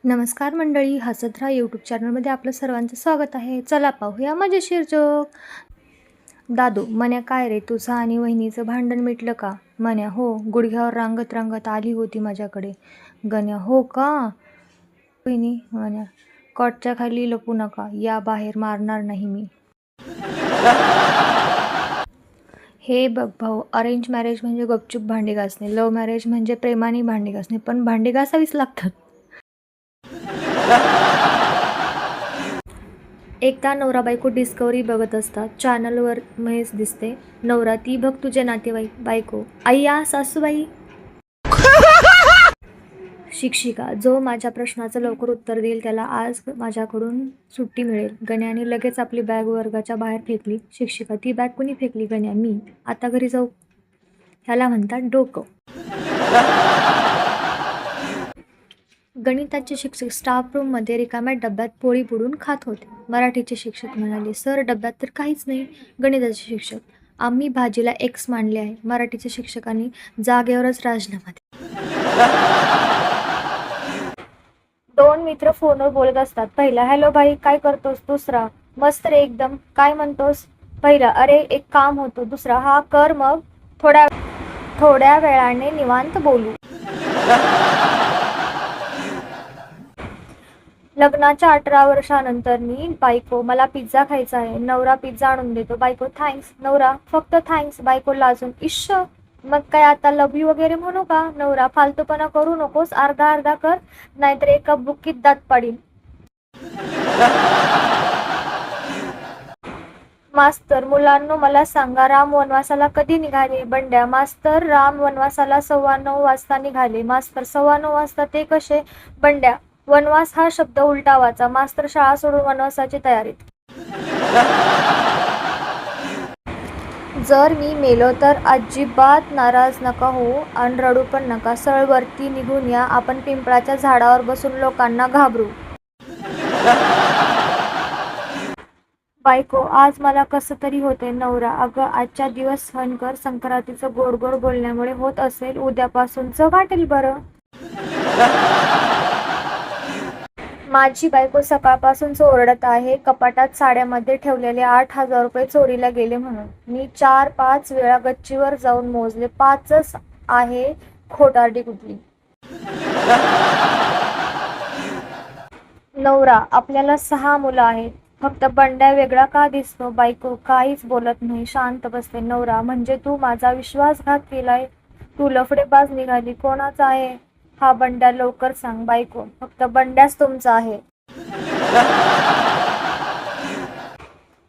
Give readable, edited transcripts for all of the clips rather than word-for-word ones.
नमस्कार मंडळी, हसत राहा यूट्यूब चॅनलमध्ये आपलं सर्वांचं स्वागत आहे. चला पाहूया मजेशीर जोक. दादू, म्हण्या काय रे, तुझं आणि वहिनीचं भांडण मिटलं का? म्हण्या, हो, गुडघ्यावर रांगत रांगत आली होती माझ्याकडे. गण्या, हो का? वहिनी म्हण्या, कॉटच्या खाली लपू नका, या बाहेर मारणार नाही मी. हे बघ भाऊ, अरेंज मॅरेज म्हणजे गपचूप भांडी घासणे, लव्ह मॅरेज म्हणजे प्रेमाने भांडी घासणे, पण भांडी घासावीच लागतात. एकदा नवरा बायको डिस्कवरी बघत असतात. चॅनलवर महेश दिसते. नवरा, ती बघ तुझे नातेवाईक. बायको, आय्या सासूबाई. शिक्षिका, जो माझ्या प्रश्नाचं लवकर उत्तर देईल त्याला आज माझ्याकडून सुट्टी मिळेल. गण्याने लगेच आपली बॅग वर्गाच्या बाहेर फेकली. शिक्षिका, ती बॅग कुणी फेकली? गण्या, मी. आता घरी जाऊ. ह्याला म्हणतात डोकं. गणिताचे शिक्षक स्टाफ रूममध्ये रिकाम्या डब्यात पोळी बुडून खात होते. मराठीचे शिक्षक म्हणाले, सर, डब्यात तर काहीच नाही. गणिताचे शिक्षक, आम्ही भाजीला एक्स मांडले आहे. मराठीच्या शिक्षकांनी जागेवरच राजीनामा दिला. दोन मित्र फोनवर बोलत असतात. पहिला, हॅलो भाई, काय करतोस? दुसरा, मस्त रे एकदम, काय म्हणतोस? पहिला, अरे एक काम होतं. दुसरा, हा कर मग, थोड्या वेळाने निवांत बोलू. लग्नाच्या 18 वर्षानंतर बायको, मला पिझ्झा खायचा आहे. नवरा पिझ्झा आणून देतो. बायको, थँक्स. नवरा, फक्त थँक्स. बायको लाजून, इश्श, मग काय आता लव यू वगैरे म्हणू का? नवरा, फालतूपणा करू नकोस, अर्धा अर्धा कर, नाहीतर एका बुक्कीत दात पाडीन. मास्तर, मुलांनो मला सांगा, राम वनवासाला कधी निघाले? बंड्या, मास्तर, राम वनवासाला 9:15 वाजता निघाले. मास्तर, 9:15 वाजता ते कसे? बंड्या, वनवास हा शब्द उलटा वाचा. मास्तर शाळा सोडून वनवासाची तयारीत. जर मी मेलो तर अजिबात नाराज नका हो आणि रडू पण नका. सरळ वरती निघून या, आपण पिंपळाच्या झाडावर बसून लोकांना घाबरू. बायको, आज मला कसं तरी होतंय. नवरा, अगं आजच्या दिवस सहन कर, संक्रांतीचं गोड गोड बोलण्यामुळे होत असेल, उद्यापासूनच वाटेल बरं. माझी बायको सकाळपासून ओरडत आहे, कपाटात साड्यामध्ये ठेवलेले 8,000 रुपये चोरीला गेले म्हणून. मी 4-5 वेळा गच्चीवर जाऊन मोजले, 5च आहे. खोटारडी कुठली. नवरा, आपल्याला 6 मुलं आहेत, फक्त बंड्या वेगळा का दिसतो? बायको, काहीच बोलत नाही, शांत बसते. नवरा, म्हणजे तू माझा विश्वासघात केलाय? तू लफडेबाज निघाली. कोणाचा आहे हा बंड्या? लवकर सांग. बायको, फक्त बंड्याच तुमचा आहे.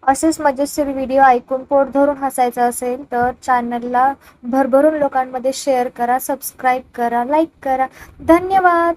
असेच मजेशीर व्हिडिओ ऐकून पोट धरून हसायचं असेल तर चॅनलला भरभरून लोकांमध्ये शेअर करा, सबस्क्राईब करा, लाईक करा. धन्यवाद.